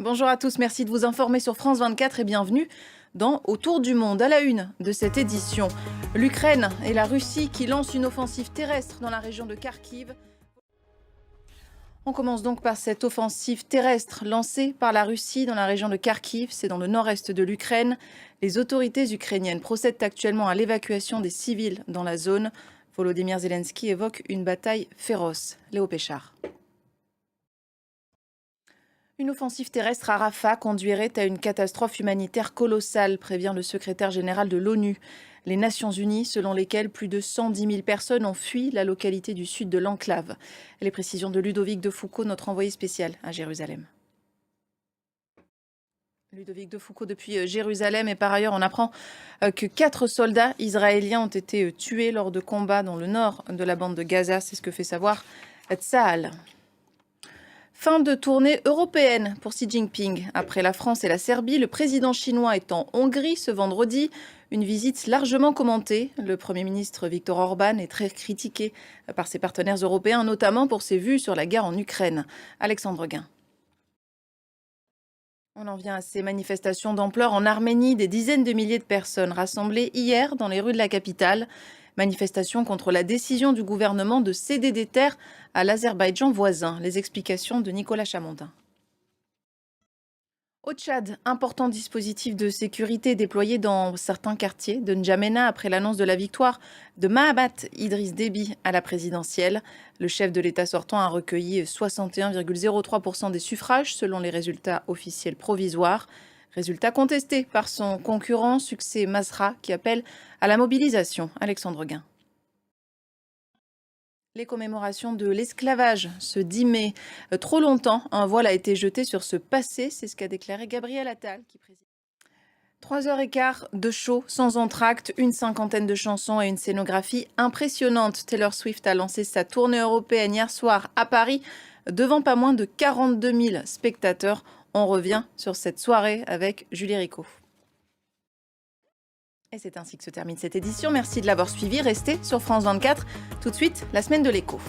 Bonjour à tous, merci de vous informer sur France 24 et bienvenue dans Autour du monde. À la une de cette édition, l'Ukraine et la Russie qui lancent une offensive terrestre dans la région de Kharkiv. On commence donc par cette offensive terrestre lancée par la Russie dans la région de Kharkiv, c'est dans le nord-est de l'Ukraine. Les autorités ukrainiennes procèdent actuellement à l'évacuation des civils dans la zone. Volodymyr Zelensky évoque une bataille féroce. Léo Péchard. Une offensive terrestre à Rafah conduirait à une catastrophe humanitaire colossale, prévient le secrétaire général de l'ONU. Les Nations Unies, selon lesquelles plus de 110 000 personnes ont fui la localité du sud de l'enclave. Les précisions de Ludovic de Foucault, notre envoyé spécial à Jérusalem. Ludovic de Foucault depuis Jérusalem, et par ailleurs on apprend que 4 soldats israéliens ont été tués lors de combats dans le nord de la bande de Gaza, c'est ce que fait savoir Tsahal. Fin de tournée européenne pour Xi Jinping. Après la France et la Serbie, le président chinois est en Hongrie ce vendredi. Une visite largement commentée. Le Premier ministre Viktor Orban est très critiqué par ses partenaires européens, notamment pour ses vues sur la guerre en Ukraine. Alexandre Guin. On en vient à ces manifestations d'ampleur en Arménie. Des dizaines de milliers de personnes rassemblées hier dans les rues de la capitale. Manifestation contre la décision du gouvernement de céder des terres à l'Azerbaïdjan voisin. Les explications de Nicolas Chamontin. Au Tchad, important dispositif de sécurité déployé dans certains quartiers de N'Djamena après l'annonce de la victoire de Mahamat Idriss Déby à la présidentielle. Le chef de l'État sortant a recueilli 61,03% des suffrages selon les résultats officiels provisoires. Résultat contesté par son concurrent Succès Masra qui appelle à la mobilisation. Alexandre Guin. Les commémorations de l'esclavage ce 10 mai. Trop longtemps, un voile a été jeté sur ce passé, c'est ce qu'a déclaré Gabriel Attal qui préside. 3h15 de show sans entracte, une cinquantaine de chansons et une scénographie impressionnante. Taylor Swift a lancé sa tournée européenne hier soir à Paris devant pas moins de 42 000 spectateurs. On revient sur cette soirée avec Julie Rico. Et c'est ainsi que se termine cette édition. Merci de l'avoir suivi. Restez sur France 24. Tout de suite, la semaine de l'écho.